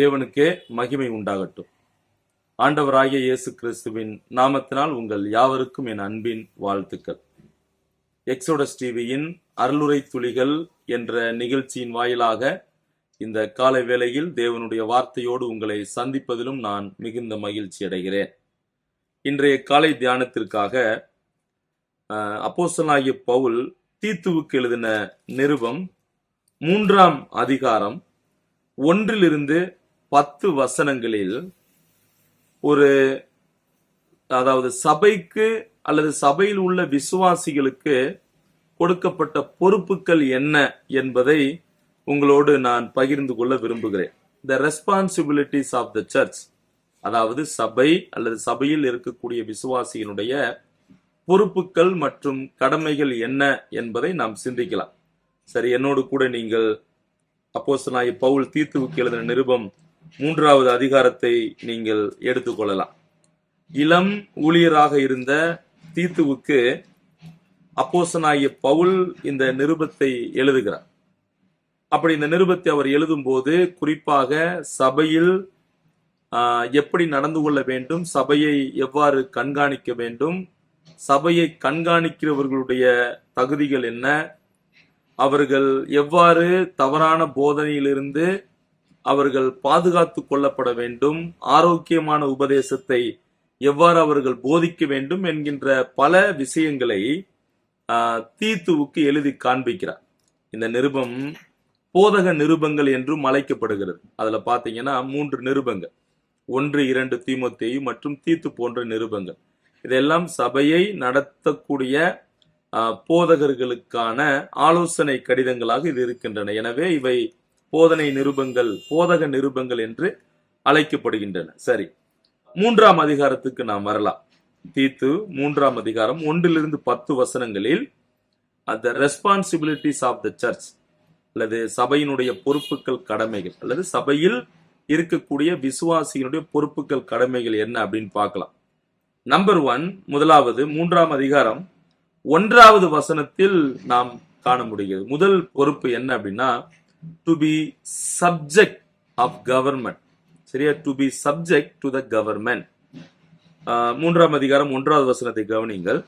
தேவனுக்கே மகிமை உண்டாகட்டும். ஆண்டவராகிய இயேசு கிறிஸ்துவின் நாமத்தினால் உங்கள் யாவருக்கும் என் அன்பின் வாழ்த்துக்கள். எக்ஸோடஸ் டிவியின் அருளுரை துளிகள் என்ற நிகழ்ச்சியின் வாயிலாக இந்த காலை வேளையில் தேவனுடைய வார்த்தையோடு உங்களை சந்திப்பதிலும் நான் மிகுந்த மகிழ்ச்சி அடைகிறேன். இன்றைய காலை தியானத்திற்காக அப்போஸ்தலனாகிய பவுல் தீத்துவுக்கு எழுதின நிருபம் 3ஆம் அதிகாரம் 1-10 வசனங்களில் அதாவது சபைக்கு அல்லது சபையில் உள்ள விசுவாசிகளுக்கு கொடுக்கப்பட்ட பொறுப்புகள் என்ன என்பதை உங்களோடு நான் பகிர்ந்து கொள்ள விரும்புகிறேன். The responsibilities of the church, அதாவது சபை அல்லது சபையில் இருக்கக்கூடிய விசுவாசிகளுடைய பொறுப்புகள் மற்றும் கடமைகள் என்ன என்பதை நாம் சிந்திக்கலாம். சரி, என்னோடு கூட நீங்கள் அப்போஸ்தலனாகிய பவுல் தீத்துவுக்கு எழுதின நிருபம் 3வது அதிகாரத்தை நீங்கள் எடுத்துக்கொள்ளலாம். இளம் ஊழியராக இருந்த தீத்துவுக்கு அப்போஸ்தலனாகிய பவுல் இந்த நிருபத்தை எழுதுகிறார். அப்படி இந்த நிருபத்தை அவர் எழுதும் போது குறிப்பாக சபையில் எப்படி நடந்து கொள்ள வேண்டும், சபையை எவ்வாறு கண்காணிக்க வேண்டும், சபையை கண்காணிக்கிறவர்களுடைய தகுதிகள் என்ன, அவர்கள் எவ்வாறு தவறான போதனையிலிருந்து அவர்கள் பாதுகாத்து கொள்ளப்பட வேண்டும், ஆரோக்கியமான உபதேசத்தை எவ்வாறு அவர்கள் போதிக்க வேண்டும் என்கின்ற பல விஷயங்களை தீத்துவுக்கு எழுதி காண்பிக்கிறார். இந்த நிருபம் போதக நிருபங்கள் என்றும் அழைக்கப்படுகிறது. அதுல பாத்தீங்கன்னா 3 நிருபங்கள், 1, 2 தீமோத்தேயு மற்றும் தீத்து போன்ற நிருபங்கள். இதெல்லாம் சபையை நடத்தக்கூடிய போதகர்களுக்கான ஆலோசனை கடிதங்களாக இது இருக்கின்றன. எனவே இவை போதனை நிருபங்கள், போதக நிருபங்கள் என்று அழைக்கப்படுகின்றன. சரி, 3ஆம் அதிகாரத்துக்கு நாம் வரலாம். தீத்து 3ஆம் அதிகாரம் 1-10 வசனங்களில் the responsibilities of the church அல்லது சபையினுடைய பொறுப்புகள் கடமைகள் அல்லது சபையில் இருக்கக்கூடிய விசுவாசிகளுடைய பொறுப்புகள் கடமைகள் என்ன அப்படின்னு பார்க்கலாம். நம்பர் 1, முதலாவது 3ஆம் அதிகாரம் 1வது வசனத்தில் நாம் காண முடிகிறது. முதல் பொறுப்பு என்ன அப்படின்னா to be subject of government. சரியா, to be subject to the government. 3ஆம் அதிகாரம் 1வது வசனத்தை கவனிங்கள்.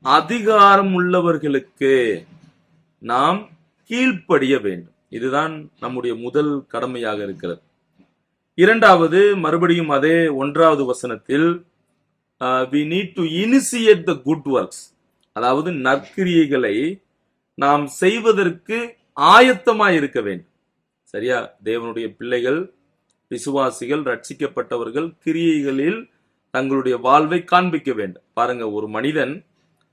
அதிகாரம் உள்ளவர்களுக்கு நாம் கீழ்ப்படிய வேண்டும். இதுதான் நம்முடைய முதல் கடமையாக இருக்கிறது. 2வது, மறுபடியும் அதே 1வது வசனத்தில் we need to initiate the good works, அதாவது நற்கிரியைகளை நாம் செய்வதற்கு ஆயத்தமாய் இருக்க வேண்டும். சரியா, தேவனுடைய பிள்ளைகள், விசுவாசிகள், ரட்சிக்கப்பட்டவர்கள் கிரியைகளில் தங்களுடைய வாழ்வை காண்பிக்க வேண்டும். பாருங்க, ஒரு மனிதன்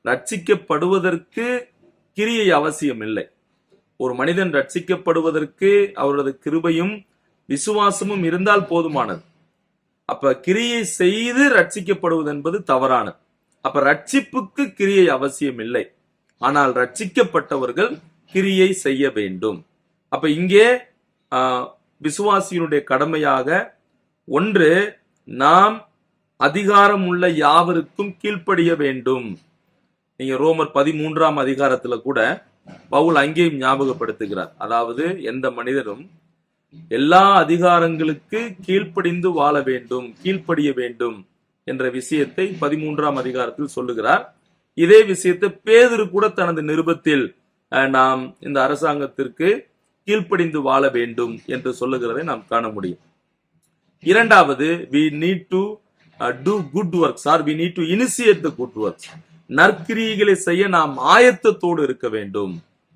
ரட்சிக்கப்படுவதற்கு கிரியை அவசியம் இல்லை. ஒரு மனிதன் ரட்சிக்கப்படுவதற்கு அவரது கிருபையும் விசுவாசமும் இருந்தால் போதுமானது. அப்ப கிரியை செய்து ரட்சிக்கப்படுவது என்பது தவறானது. அப்ப ரட்சிப்புக்கு கிரியை அவசியம் இல்லை, ஆனால் ரட்சிக்கப்பட்டவர்கள் கிரியை செய்ய வேண்டும். அப்ப இங்கே விசுவாசியினுடைய கடமையாக 1, நாம் அதிகாரம் உள்ள யாவருக்கும் கீழ்ப்படிய வேண்டும். நீங்க ரோமர் 13ஆம் அதிகாரத்துல கூட பவுல் அங்கேயும் ஞாபகப்படுத்துகிறார். அதாவது எந்த மனிதரும் எல்லா அதிகாரங்களுக்கு கீழ்ப்படிந்து வாழ வேண்டும், கீழ்ப்படிய வேண்டும் என்ற விஷயத்தை 13ஆம் அதிகாரத்தில் சொல்லுகிறார். இதே விஷயத்தை பேதுரு கூட தனது நிருபத்தில் நாம் இந்த அரசாங்கத்திற்கு கீழ்ப்படிந்து வாழ வேண்டும் என்று சொல்லுகிறதை நாம் காண முடியும். 2வது, we need to do good works or we need to initiate the good works. நற்கிரியைகளை செய்ய நாம் ஆயத்தத்தோடு இருக்க வேண்டும்.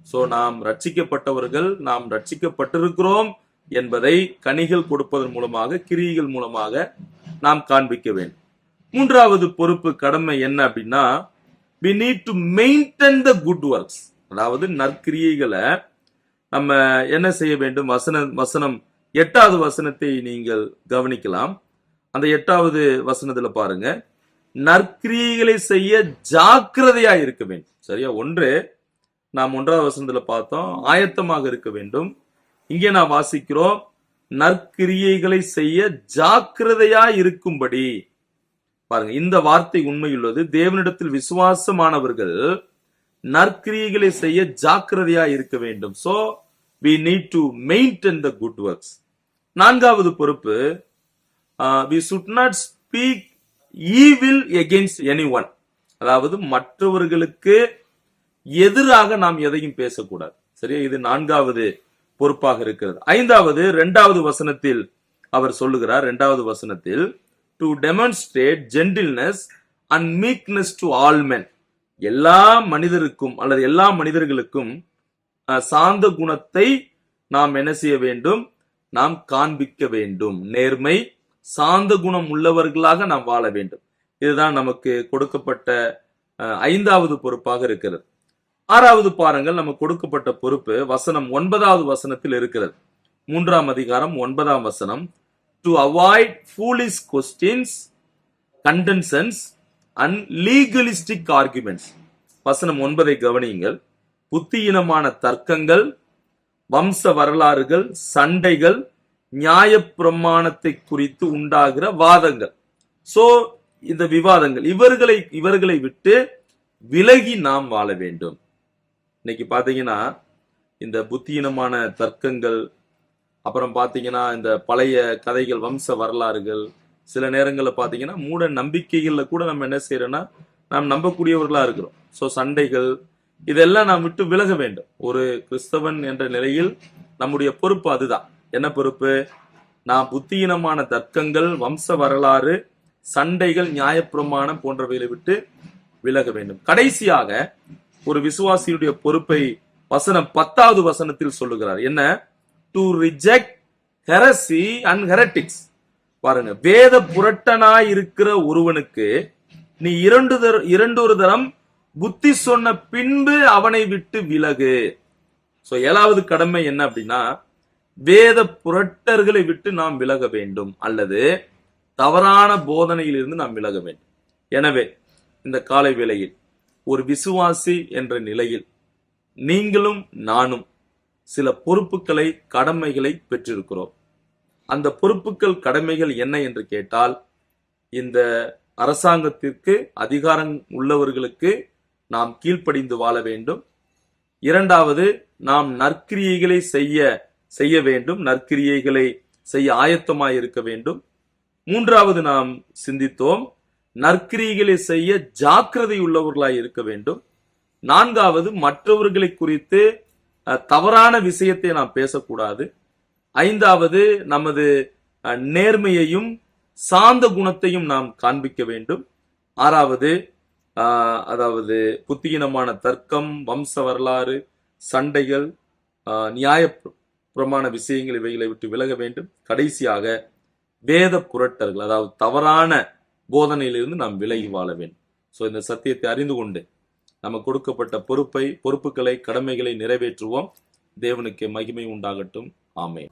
சோ நாம் ரட்சிக்கப்பட்டவர்கள், நாம் ரட்சிக்கப்பட்டிருக்கிறோம் என்பதை கனிகள் கொடுப்பதன் மூலமாக, கிரியைகள் மூலமாக நாம் காண்பிக்க வேண்டும். 3வது பொறுப்பு கடமை என்ன அப்படின்னா we need to maintain the good works, அதாவது நற்கிரியைகளை நம்ம என்ன செய்ய வேண்டும். வசனம் 8வது வசனத்தை நீங்கள் கவனிக்கலாம். அந்த 8வது வசனத்துல பாருங்க, நற்கிரியைகளை செய்ய ஜாக்கிரதையா இருக்க வேண்டும். சரியா, 1 நாம் 1வது வசனத்துல பார்த்தோம், ஆயத்தமாக இருக்க வேண்டும். இங்கே நான் வாசிக்கிறோம், நற்கிரியைகளை செய்ய ஜாக்கிரதையா இருக்கும்படி. பாருங்க, இந்த வார்த்தை உண்மையுள்ளது. தேவனிடத்தில் விசுவாசமானவர்கள் நற்கிரியைகளை செய்ய ஜாக்கிரதையா இருக்க வேண்டும். So we need to maintain the good works. 4வது பொறுப்பு, we should not speak evil against anyone. அதாவது மற்றவர்களுக்கு எதிராக நாம் எதையும் பேசக்கூடாது. சரியா? இது 4வது பொறுப்பாக இருக்கிறது. 5வது 2வது வசனத்தில் அவர் சொல்லுகிறார், 2வது வசனத்தில், to demonstrate gentleness and meekness to all men. எல்லா மனிதருக்கும் அல்லது எல்லா மனிதர்களுக்கும் சாந்த குணத்தை நாம் என்ன செய்ய வேண்டும்? நாம் காண்பிக்க வேண்டும். நேர்மை, சாந்த குணம் உள்ளவர்களாக நாம் வாழ வேண்டும். இதுதான் நமக்கு கொடுக்கப்பட்ட 5வது பொறுப்பாக இருக்கிறது. 6வது பாருங்கள், நமக்கு கொடுக்கப்பட்ட பொறுப்பு வசனம் 9வது வசனத்தில் இருக்கிறது. 3ஆம் அதிகாரம் 9ஆம் வசனம், to avoid foolish questions, contentions and legalistic arguments. வசனம் 9ஐ கவனியுங்கள். புத்தியினமான தர்க்கங்கள், வம்ச வரலாறுகள், சண்டைகள், நியாயப்பிரமாணத்தை குறித்து உண்டாகிற வாதங்கள். சோ இந்த விவாதங்கள், இவர்களை விட்டு விலகி நாம் வாழ வேண்டும். இன்னைக்கு பாத்தீங்கன்னா இந்த புத்தியினமான தர்க்கங்கள், அப்புறம் பாத்தீங்கன்னா இந்த பழைய கதைகள், வம்ச வரலாறுகள், சில நேரங்களில் பாத்தீங்கன்னா மூட நம்பிக்கைகள்ல கூட நம்ம என்ன செய்யறோம்னா நாம் நம்பக்கூடியவர்களா இருக்கிறோம். சோ சண்டைகள், இதெல்லாம் நாம் விட்டு விலக வேண்டும். ஒரு கிறிஸ்தவன் என்ற நிலையில் நம்முடைய பொறுப்பு அதுதான். என்ன பொறுப்பு? நாம் புத்தியினமான தர்க்கங்கள், வம்ச வரலாறு, சண்டைகள், நியாயப்பிரமாணம் போன்றவைகளை விட்டு விலக வேண்டும். கடைசியாக ஒரு விசுவாசியுடைய பொறுப்பை வசனம் 10வது வசனத்தில் சொல்லுகிறார். என்ன? To reject heresy and heretics. பாருங்க, வேத புரட்டனாய் இருக்கிற ஒருவனுக்கு நீ இரண்டொரு தரம் புத்தி சொன்ன பின்பு அவனை விட்டு விலகு. சோ 7வது கடமை என்ன அப்படின்னா, வேத புரட்டர்களை விட்டு நாம் விலக வேண்டும், அல்லது தவறான போதனையில் இருந்து நாம் விலக வேண்டும். எனவே இந்த காலை வேளையில் ஒரு விசுவாசி என்ற நிலையில் நீங்களும் நானும் சில பொறுப்புகளை, கடமைகளை பெற்றிருக்கிறோம். அந்த பொறுப்புகள், கடமைகள் என்ன என்று கேட்டால், இந்த அரசாங்கத்திற்கு, அதிகாரம் உள்ளவர்களுக்கு நாம் கீழ்ப்படிந்து வாழ வேண்டும். 2வது, நாம் நற்கிரியைகளை செய்ய வேண்டும், நற்கிரியைகளை செய்ய ஆயத்தமாய் இருக்க வேண்டும். 3வது, நாம் சிந்தித்தோம், நற்கிரியைகளை செய்ய ஜாக்கிரதை உள்ளவர்களாய் இருக்க வேண்டும். 4வது, மற்றவர்களை குறித்து தவறான விஷயத்தை நாம் பேசக்கூடாது. 5வது, நமது நேர்மையையும் சாந்த குணத்தையும் நாம் காண்பிக்க வேண்டும். 6வது, அதாவது புத்தியினமான தர்க்கம், வம்ச வரலாறு, சண்டைகள், நியாய பிரமாண விஷயங்கள், இவைகளை விட்டு விலக வேண்டும். கடைசியாக வேத புரட்டர்கள், அதாவது தவறான போதனையிலிருந்து நாம் விலகி வாழ வேண்டும். சோ இந்த சத்தியத்தை அறிந்து கொண்டு நம்ம கொடுக்கப்பட்ட பொறுப்புகளை, கடமைகளை நிறைவேற்றுவோம். தேவனுக்கு மகிமை உண்டாகட்டும். ஆமென்.